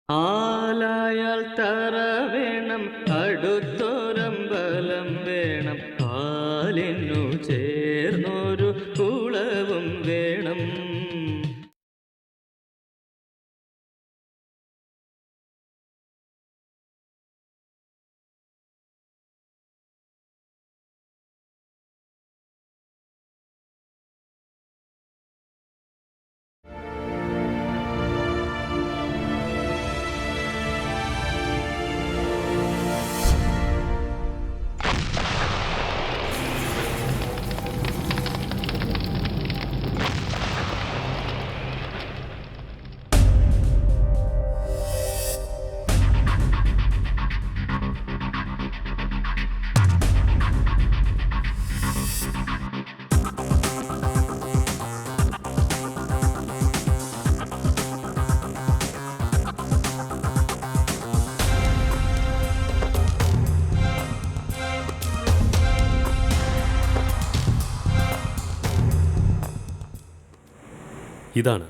ആലായാൽ തറ വേണം, അടുത്തൊരമ്പലം വേണം, പാലിനു ചേർന്നൊരു കുളവും വേണം. ഇതാണ്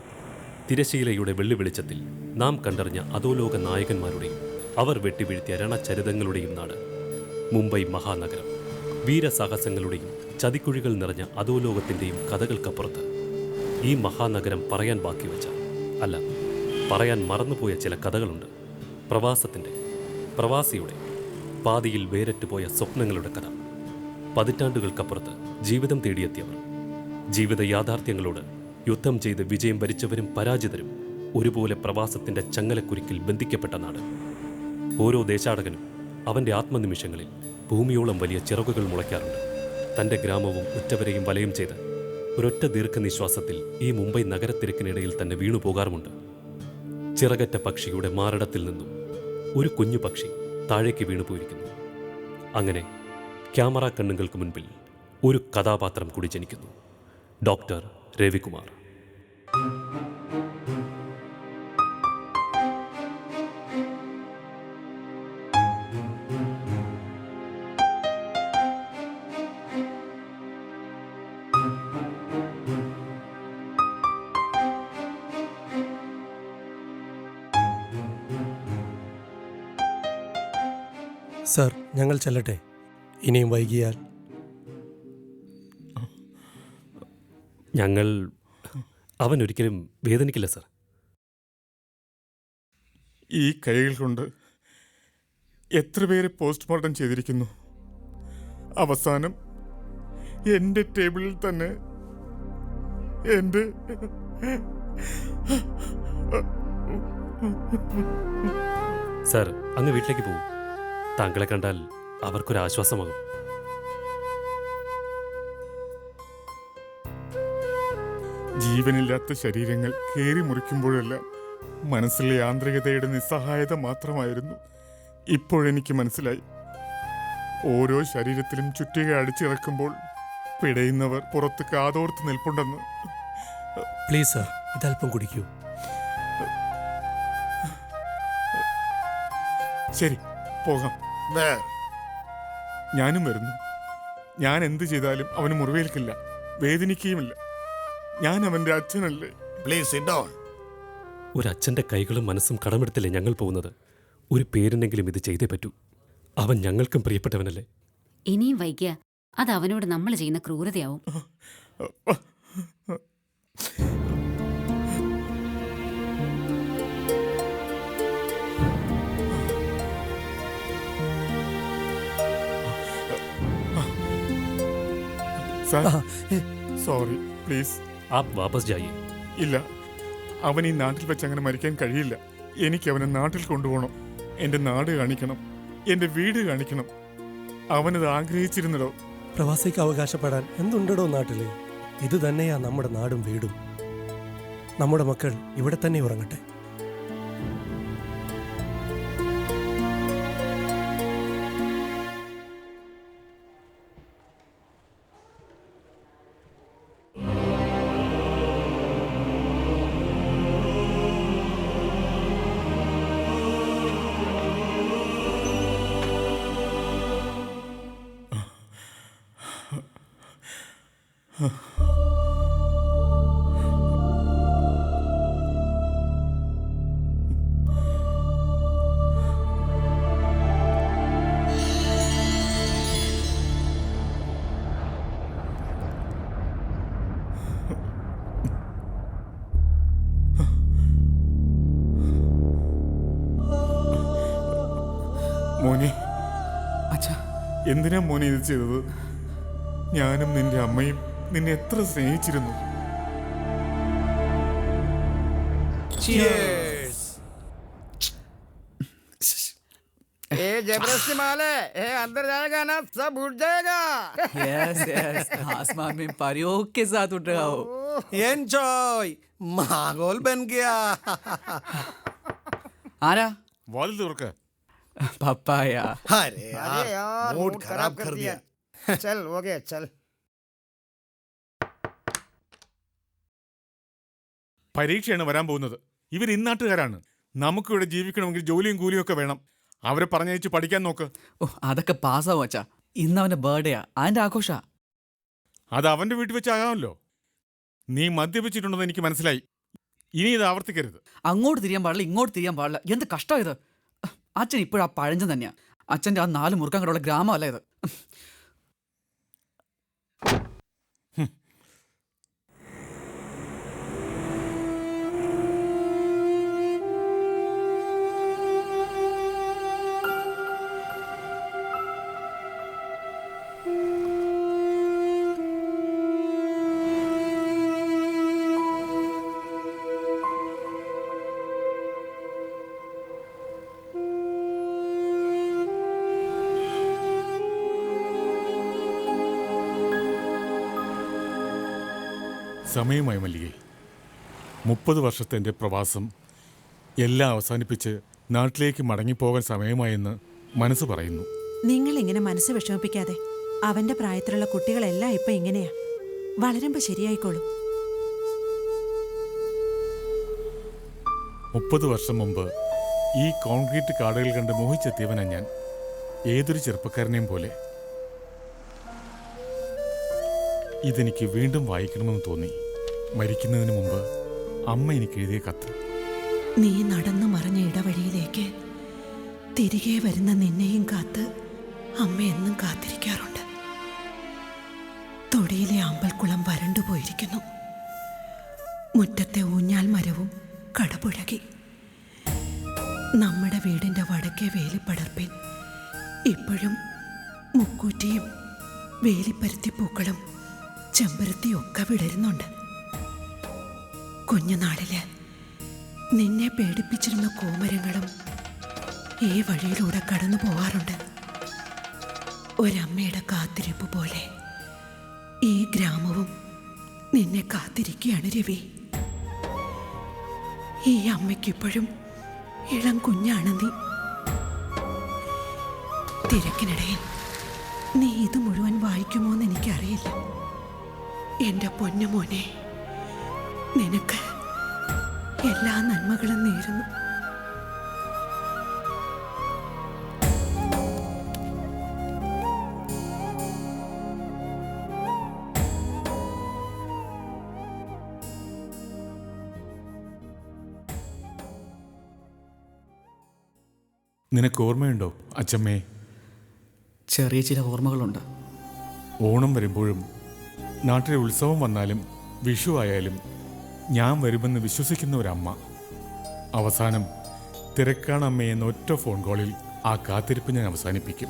തിരശീലയുടെ വെള്ളി വെളിച്ചത്തിൽ നാം കണ്ടറിഞ്ഞ അധോലോക നായകന്മാരുടെയും അവർ വെട്ടിവീഴ്ത്തിയ രണചരിതങ്ങളുടെയും നാട് മുംബൈ മഹാനഗരം. വീരസാഹസങ്ങളുടെയും ചതിക്കുഴികൾ നിറഞ്ഞ അധോലോകത്തിൻ്റെയും കഥകൾക്കപ്പുറത്ത് ഈ മഹാനഗരം പറയാൻ ബാക്കി വെച്ച, അല്ല, പറയാൻ മറന്നുപോയ ചില കഥകളുണ്ട്. പ്രവാസത്തിൻ്റെ, പ്രവാസിയുടെ, പാതിയിൽ വേരറ്റുപോയ സ്വപ്നങ്ങളുടെ കഥ. പതിറ്റാണ്ടുകൾക്കപ്പുറത്ത് ജീവിതം തേടിയെത്തിയവർ, ജീവിത യാഥാർത്ഥ്യങ്ങളോട് യുദ്ധം ചെയ്ത് വിജയം വരിച്ചവരും പരാജിതരും ഒരുപോലെ പ്രവാസത്തിൻ്റെ ചങ്ങലക്കുരുക്കിൽ ബന്ധിക്കപ്പെട്ട നാട്. ഓരോ ദേശാടകനും അവൻ്റെ ആത്മനിമിഷങ്ങളിൽ ഭൂമിയോളം വലിയ ചിറകുകൾ മുളയ്ക്കാറുണ്ട്. തൻ്റെ ഗ്രാമവും ഉറ്റവരെയും വലയം ചെയ്ത് ഒരൊറ്റ ദീർഘനിശ്വാസത്തിൽ ഈ മുംബൈ നഗരത്തിരക്കിനിടയിൽ തന്നെ വീണു പോകാറുമുണ്ട്. ചിറകറ്റ പക്ഷിയുടെ മാറിടത്തിൽ നിന്നും ഒരു കുഞ്ഞു പക്ഷി താഴേക്ക് വീണുപോയിരിക്കുന്നു. അങ്ങനെ ക്യാമറ കണ്ണുകൾക്ക് മുൻപിൽ ഒരു കഥാപാത്രം കൂടി ജനിക്കുന്നു. ഡോക്ടർ രവികുമാർ. സർ, ഞങ്ങൾ ചെല്ലട്ടെ? ഇനിയും വൈകിയാൽ ഞങ്ങൾ അവൻ ഒരിക്കലും വേദനിക്കില്ല സർ. ഈ കൈകൾ കൊണ്ട് എത്ര പേരെ പോസ്റ്റ്മോർട്ടം ചെയ്തിരിക്കുന്നു. അവസാനം എൻ്റെ ടേബിളിൽ തന്നെ എൻ്റെ സർ, അങ്ങ് വീട്ടിലേക്ക് പോകും. താങ്കളെ കണ്ടാൽ അവർക്കൊരാശ്വാസമാകും. ജീവനില്ലാത്ത ശരീരങ്ങൾ കീറി മുറിക്കുമ്പോഴെല്ലാം മനസ്സിലെ യാന്ത്രികതയുടെ നിസ്സഹായത മാത്രമായിരുന്നു. ഇപ്പോഴെനിക്ക് മനസ്സിലായി, ഓരോ ശരീരത്തിലും ചുറ്റിക അടിച്ചിറക്കുമ്പോൾ പിടയുന്നവർ പുറത്ത് കാതോർത്ത് നിൽപ്പുണ്ടെന്ന്. പ്ലീസ് സർ, ഇതല്പം കുടിക്കൂ. ശരി, പോകാം. ഞാനും വരുന്നു. ഞാൻ എന്ത് ചെയ്താലും അവന് മുറിവേൽക്കില്ല, വേദനിക്കുകയുമില്ല. ഞാൻ അവന്റെ അച്ഛനല്ലേ. Please sit down. ഒരച്ഛൻ്റെ കൈകളും മനസ്സും കടമെടുത്തല്ലേ ഞങ്ങൾ പോകുന്നത്. ഒരു പേരിനെങ്കിലും ഇത് ചെയ്തേ പറ്റൂ. അവൻ ഞങ്ങൾക്കും പ്രിയപ്പെട്ടവനല്ലേ. ഇനിയും വൈകിയ അത് അവനോട് നമ്മൾ ചെയ്യുന്ന ക്രൂരതയാവും. Sorry, please. ആപ് വാപസ് ജായേ. ഇല്ല, അവൻ ഈ നാട്ടിൽ വെച്ച് അങ്ങനെ മരിക്കാൻ കഴിയില്ല. എനിക്ക് അവനെ നാട്ടിൽ കൊണ്ടുപോകണം. എൻ്റെ നാട് കാണിക്കണം, എൻ്റെ വീട് കാണിക്കണം. അവനത് ആഗ്രഹിച്ചിരുന്നടോ. പ്രവാസിക്ക് അവകാശപ്പെടാൻ എന്തുണ്ടോ നാട്ടില്? ഇത് തന്നെയാ നമ്മുടെ നാടും വീടും. നമ്മുടെ മക്കൾ ഇവിടെ തന്നെ ഉറങ്ങട്ടെ. മോനെ, അച്ഛാ, എന്തിനാ മോനെ ഇത് ചെയ്തത്? ഞാനും നിന്റെ അമ്മയും നിന്നെ എത്ര സ്നേഹിച്ചിരുന്നു. ए जबरदस्ती माल है, अंदर जाएगा ना सब उठ जाएगा। यस यस, आसमान में परियों के साथ उठ रहा हो। എൻജോയ് മാഗോൾ ബൻ ഗയാ. आरा വാതിൽ തുറക്ക. पपाया। അരെ अरे यार मूड मूड खराब खराब कर कर दिया. दिया। चल हो गया चल। പരീക്ഷയാണ് വരാൻ പോകുന്നത്. ഇവർ ഇന്നാട്ടുകാരാണ്. നമുക്കിവിടെ ജീവിക്കണമെങ്കിൽ ജോലിയും കൂലിയും ഒക്കെ വേണം. അവരെ പറഞ്ഞയച്ച് പഠിക്കാൻ നോക്ക്. ഓ, അതൊക്കെ പാസ്സാവും അച്ഛാ. ഇന്ന് അവന്റെ ബർത്ത്ഡേയാ, അതിന്റെ ആഘോഷാ. അത് അവന്റെ വീട്ടിൽ വെച്ചാകാമല്ലോ. നീ മദ്യപിച്ചിട്ടുണ്ടെന്ന് എനിക്ക് മനസ്സിലായി. ഇനി ഇത് ആവർത്തിക്കരുത്. അങ്ങോട്ട് തിരിയാൻ പാടില്ല, ഇങ്ങോട്ട് തിരിയാൻ പാടില്ല. എന്ത് കഷ്ടം ഇത്. അച്ഛൻ ഇപ്പോഴും ആ പഴഞ്ചൻ തന്നെയാ. അച്ഛൻ്റെ ആ 4 മുറുക്കാൻ കടയുള്ള ഗ്രാമമല്ല ഇത്. സമയമായി മല്ലികേ. 30 വർഷത്തെ എൻ്റെ പ്രവാസം എല്ലാം അവസാനിപ്പിച്ച് നാട്ടിലേക്ക് മടങ്ങിപ്പോകാൻ സമയമായെന്ന് മനസ്സ് പറയുന്നു. നിങ്ങൾ ഇങ്ങനെ മനസ്സ് വിഷമിപ്പിക്കാതെ. അവന്റെ പ്രായത്തിലുള്ള കുട്ടികളെല്ലാം ഇപ്പൊ ഇങ്ങനെയാ. വളരുമ്പോ ശരിയായിക്കോളും. 30 വർഷം മുമ്പ് ഈ കോൺക്രീറ്റ് കാടുകൾ കണ്ട് മോഹിച്ചെത്തിയവനാ ഞാൻ. ഏതൊരു ചെറുപ്പക്കാരനെയും പോലെ. ഇതെനിക്ക് വീണ്ടും വായിക്കണമെന്ന് തോന്നി. മരിക്കുന്നതിന് മുമ്പ് അമ്മ എനിക്ക് എഴുതിയ കത്ത്. നീ നടന്നു മറഞ്ഞ ഇടവഴിയിലേക്ക് തിരികെ വരുന്ന നിന്നെയും കാത്ത് അമ്മ എന്നും കാത്തിരിക്കാറുണ്ട്. തൊടിയിലെ അമ്പൽക്കുളം വരണ്ടുപോയിരിക്കുന്നു. മുറ്റത്തെ ഊഞ്ഞാൽ മരവും കടപുഴകി. നമ്മുടെ വീടിന്റെ വടക്കേ വേലിപ്പടർപ്പിൽ ഇപ്പോഴും മുക്കൂറ്റിയും വേലിപ്പരുത്തിപ്പൂക്കളും ചെമ്പരത്തിയൊക്കെ വിടരുന്നുണ്ട്. കുഞ്ഞുനാളില് നിന്നെ പേടിപ്പിച്ചിരുന്ന കോമരങ്ങളും ഈ വഴിയിലൂടെ കടന്നു പോവാറുണ്ട്. ഒരമ്മയുടെ കാത്തിരിപ്പ് പോലെ ഈ ഗ്രാമവും നിന്നെ കാത്തിരിക്കുകയാണ് രവി. ഈ അമ്മയ്ക്കിപ്പോഴും ഇളം കുഞ്ഞാണ് നീ. തിരക്കിനിടയിൽ നീ ഇത് മുഴുവൻ വായിക്കുമോന്ന് എനിക്കറിയില്ല. എൻ്റെ പൊന്നുമോനെ, നിനക്ക് എല്ലാ നന്മകളും നേരുന്നു. നിനക്ക് ഓർമ്മയുണ്ടോ അച്ചമ്മേ? ചെറിയ ചില ഓർമ്മകളുണ്ട്. ഓണം വരുമ്പോഴും നാട്ടിലെ ഉത്സവം വന്നാലും വിഷു ആയാലും ഞാൻ വരുമെന്ന് വിശ്വസിക്കുന്ന ഒരമ്മ. അവസാനം തിരക്കാണമ്മേ എന്ന ഒറ്റ ഫോൺ കോളിൽ ആ കാത്തിരിപ്പ് ഞാൻ അവസാനിപ്പിക്കും.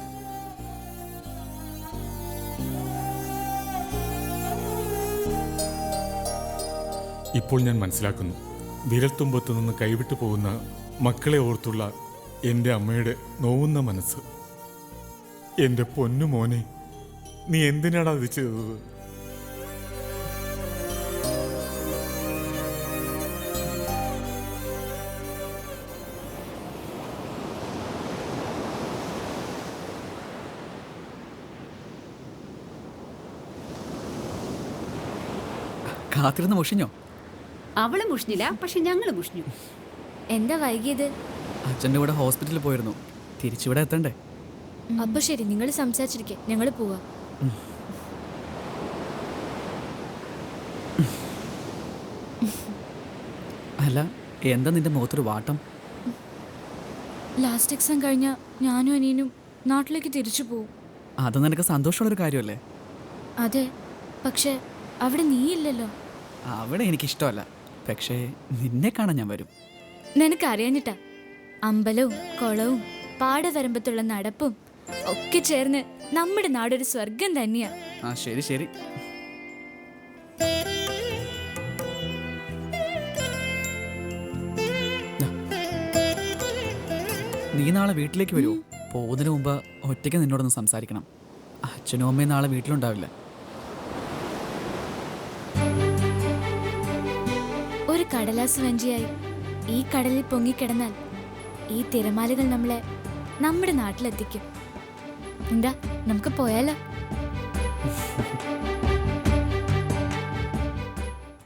ഇപ്പോൾ ഞാൻ മനസ്സിലാക്കുന്നു, വിരൽത്തുമ്പത്ത് നിന്ന് കൈവിട്ടു പോകുന്ന മക്കളെ ഓർത്തുള്ള എൻ്റെ അമ്മയുടെ നോവുന്ന മനസ്സ്. എൻ്റെ പൊന്നു മോനെ, നീ എന്തിനാണ് അത് ചെയ്തത്? കാത്തിരുന്ന് മുഷിഞ്ഞോ? അവള് മുഷിഞ്ഞില്ല, പക്ഷെ ഞങ്ങള് മുഷിഞ്ഞു. എന്താ വൈകിയത്? അച്ഛൻ്റെ കൂടെ ഹോസ്പിറ്റലിൽ പോയിരുന്നു. തിരിച്ചിവിടെ എത്തണ്ടേ? അപ്പൊ ശരി, നിങ്ങൾ സംസാരിച്ചിരിക്കെ, ഞങ്ങൾ പോവാ. അല്ല, എന്താ നിന്റെ മുഖത്തൊരു വാട്ടം? ലാസ്റ്റ് എക്സാം കഴിഞ്ഞ ഞാനും അനിയനും നാട്ടിലേക്ക് തിരിച്ചു പോവും. അത് നിനക്ക് സന്തോഷമുള്ളൊരു കാര്യമല്ലേ? അതെ, പക്ഷെ അവിടെ നീയില്ലല്ലോ. അവിടെ എനിക്കിഷ്ടമല്ല, പക്ഷേ നിന്നെ കാണാൻ ഞാൻ വരും. നിനക്കറിയാഞ്ഞിട്ടാ. അമ്പലവും കുളവും പാടവരമ്പത്തുള്ള നടപ്പും ഒക്കെ ചേർന്ന് നമ്മുടെ നാടൊരു സ്വർഗം തന്നെയാ. ആ ശരി ശരി. നീ നാളെ വീട്ടിലേക്ക് വരുമോ? പോകുന്നതിന് മുമ്പ് ഒറ്റയ്ക്ക് നിന്നോടൊന്ന് സംസാരിക്കണം. അച്ഛനും അമ്മയും നാളെ വീട്ടിലുണ്ടാവില്ല. ഒരു കടലാസ് വഞ്ചിയായി ഈ കടലിൽ പൊങ്ങിക്കിടന്നാൽ ഈ തിരമാലകൾ നമ്മളെ നമ്മുടെ നാട്ടിലെത്തിക്കും. എന്താ, നമുക്ക് പോയാലോ?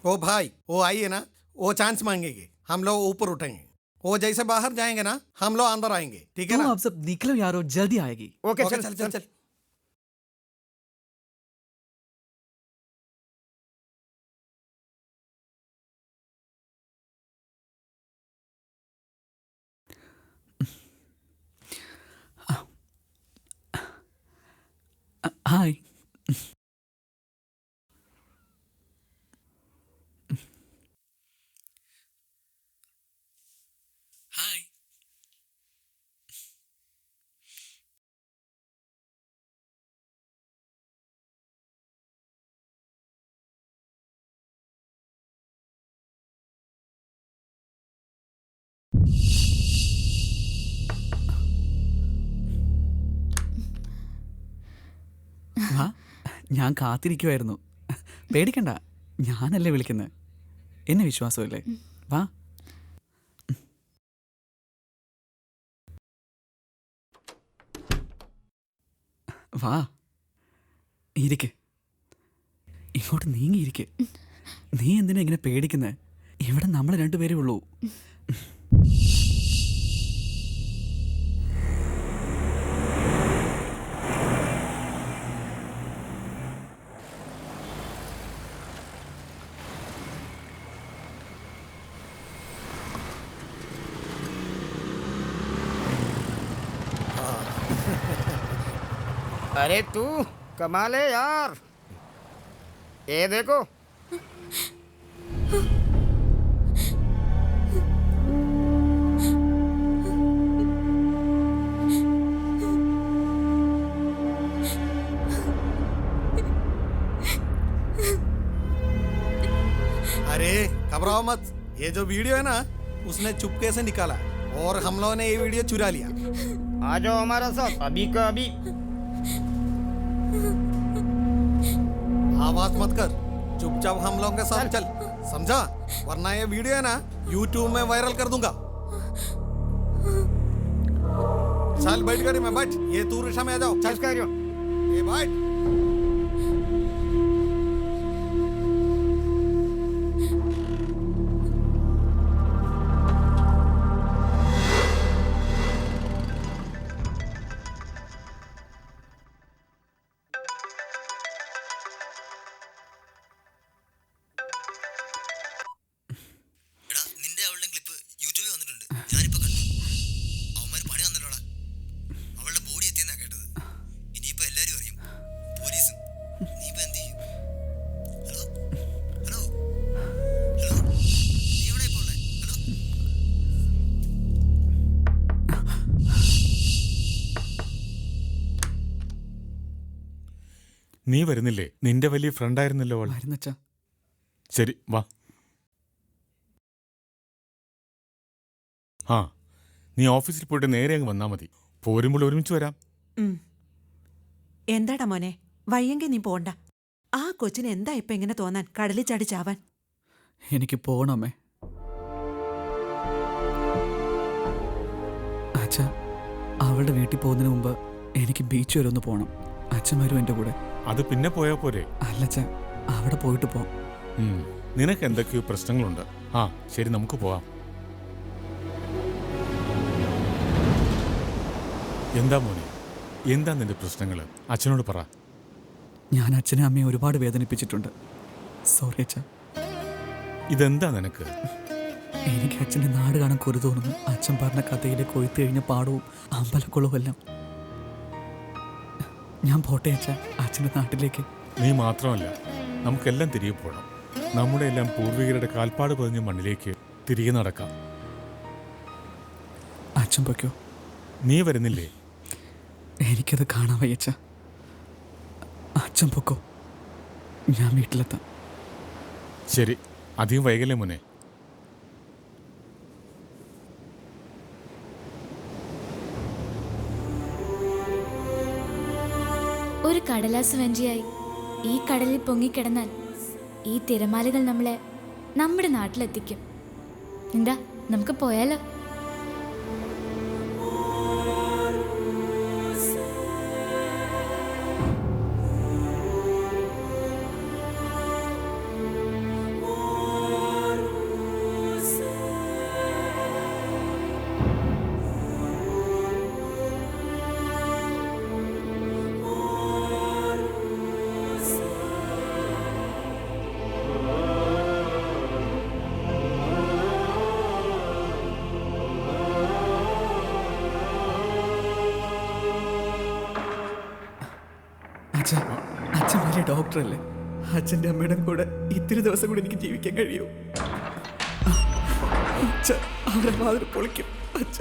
ओ भाई, वो आइए ना, वो चांस मांगेंगे, हम लोग ऊपर उठेंगे. वो जैसे बाहर जाएंगे ना, हम लोग अंदर आएंगे, ठीक है ना? आप सब निकलो यारो, जल्दी आएगी. ओके ओके, चल चल चल चल. ഹായ്. ഹായ്. വാ, ഞാൻ കാത്തിരിക്കുമായിരുന്നു. പേടിക്കണ്ട, ഞാനല്ലേ വിളിക്കുന്നത്. എന്നെ വിശ്വാസമല്ലേ? വാ. വാ, ഇരിക്ക്. ഇങ്ങോട്ട് നീങ്ങിയിരിക്ക്. നീ എന്തിനാ ഇങ്ങനെ പേടിക്കുന്നത്? ഇവിടെ നമ്മൾ രണ്ടുപേരേ ഉള്ളൂ. अरे तू कमाल है यार, ये देखो. अरे घबराओ मत, ये जो वीडियो है ना, उसने चुपके से निकाला और हम लोगों ने ये वीडियो चुरा लिया. आ जाओ हमारा साथ अभी का अभी. आवाज मत कर, चुपचाप हम लोगों के साथ चल, समझा? वरना ये वीडियो है ना, YouTube में वायरल कर दूंगा. चल बैठ गाड़ी में बैठ, ये तू रिक्शा में आ जाओ. चल करो. ये बैठ. നിന്റെ അവളുടെ ക്ലിപ്പ് യൂട്യൂബിൽ വന്നിട്ടുണ്ട്. ഞാനിപ്പോ കണ്ടു. അവന്മാര് പണി വന്നല്ലോടാ. അവളുടെ ബോഡി എത്തിയെന്നാ കേട്ടത്. ഇനിയിപ്പോ എല്ലാരും അറിയും, പോലീസും. നീ ഇപ്പൊ എന്ത് ചെയ്യും? ഹലോ ഹലോ ഹലോ, നീ എവിടെ ഇപ്പോ ഉള്ളേ? ഹലോ. നീ വരുന്നില്ലേ? നിന്റെ വലിയ ഫ്രണ്ടായിരുന്നല്ലോ അവൾ. വരുന്നച്ചാ. ശരി, വാ. ആ, നീ ഓഫീസിൽ പോയിട്ട് നേരെ അങ്ങ് വന്നാൽ മതി. പോരുമ്പോൾ ഒരുമിച്ച് വരാം. എന്താടാ മോനെ, വയ്യെങ്കിൽ നീ പോണ്ട. ആ കൊച്ചിന് എന്താ ഇപ്പൊ ഇങ്ങനെ തോന്നാൻ, കടലിൽ ചാടി ചാവാൻ? എനിക്ക് പോണമേ. അച്ഛാ, അവളുടെ വീട്ടിൽ പോകുന്നതിന് മുമ്പ് എനിക്ക് ബീച്ച് വരെ ഒന്ന് പോകണം. അച്ഛൻ വരും എൻ്റെ കൂടെ. അത് പിന്നെ പോയാ പോരെ? അല്ലച്ചാ, അവിടെ പോയിട്ട് പോ. നിനക്ക് എന്തൊക്കെയോ പ്രശ്നങ്ങളുണ്ട്. ആ ശരി, നമുക്ക് പോവാം. എന്താ മോനെ, എന്താ നിന്റെ പ്രശ്നങ്ങൾ? അച്ഛനോട് പറ. ഞാൻ അച്ഛനെ അമ്മയെ ഒരുപാട് വേദനിപ്പിച്ചിട്ടുണ്ട്. സോറി അച്ഛാ. ഇതെന്താ നിനക്ക്? എനിക്ക് അച്ഛൻ്റെ നാട് കാണാൻ കൊരു തോന്നുന്നു. അച്ഛൻ പറഞ്ഞ കഥയിലെ കൊയ്ത്ത് കഴിഞ്ഞ പാടവും അമ്പലക്കുളവും എല്ലാം. ഞാൻ പോട്ടെ അച്ഛാ, അച്ഛൻ്റെ നാട്ടിലേക്ക്. നീ മാത്രമല്ല, നമുക്കെല്ലാം തിരികെ പോകണം. നമ്മുടെ എല്ലാം പൂർവികരുടെ കാൽപ്പാട് പതിഞ്ഞ മണ്ണിലേക്ക് തിരികെ നടക്കാം. അച്ഛൻ പൊയ്ക്കോ, നീ വരുന്നില്ലേ? എനിക്കത് കാണാൻ വയ്യച്ച. അച്ഛൻ പൊക്കോ, ഞാൻ വീട്ടിലെത്താം. ശരി, അധികം വൈകല്ലേ മോനെ. ഒരു കടലാസ് വഞ്ചിയായി ഈ കടലിൽ പൊങ്ങിക്കിടന്നാൽ ഈ തിരമാലകൾ നമ്മളെ നമ്മുടെ നാട്ടിലെത്തിക്കും. എന്താ, നമുക്ക് പോയാലോ? അച്ഛൻ വലിയ ഡോക്ടറല്ലേ? അച്ഛൻ്റെ അമ്മയുടെ കൂടെ ഇത്തിരി ദിവസം കൂടെ എനിക്ക് ജീവിക്കാൻ കഴിയൂ? അച്ഛ അവരെ വാതിൽ പൊളിക്കും. അച്ഛ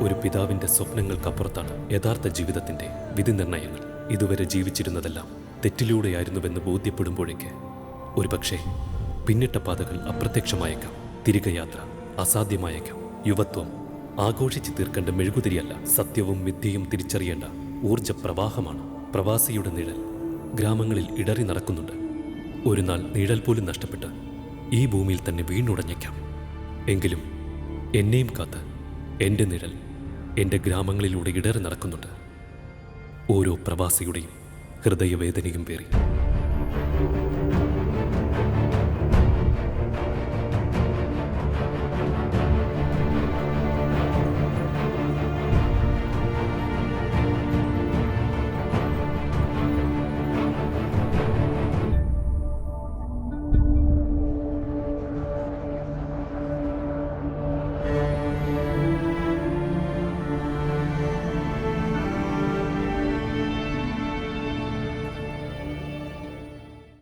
ഒരു പിതാവിൻ്റെ സ്വപ്നങ്ങൾക്കപ്പുറത്താണ് യഥാർത്ഥ ജീവിതത്തിൻ്റെ വിധി നിർണയങ്ങൾ. ഇതുവരെ ജീവിച്ചിരുന്നതെല്ലാം തെറ്റിലൂടെയായിരുന്നുവെന്ന് ബോധ്യപ്പെടുമ്പോഴേക്ക് ഒരുപക്ഷെ പിന്നിട്ട പാതകൾ അപ്രത്യക്ഷമായേക്കാം. തിരികെ യാത്ര അസാധ്യമായേക്കാം. യുവത്വം ആഘോഷിച്ച് തീർക്കേണ്ട മെഴുകുതിരിയല്ല, സത്യവും മിഥ്യയും തിരിച്ചറിയേണ്ട ഊർജ പ്രവാഹമാണ്. പ്രവാസിയുടെ നിഴൽ ഗ്രാമങ്ങളിൽ ഇടറി നടക്കുന്നുണ്ട്. ഒരു നാൾ നിഴൽ പോലും നഷ്ടപ്പെട്ട് ഈ ഭൂമിയിൽ തന്നെ വീണുടഞ്ഞേക്കാം. എങ്കിലും എന്നെയും കാത്ത് എൻ്റെ നിഴൽ എൻ്റെ ഗ്രാമങ്ങളിലൂടെ ഇടറി നടക്കുന്നുണ്ട്. ഓരോ പ്രവാസിയുടെയും ഹൃദയവേദനയും പേറി.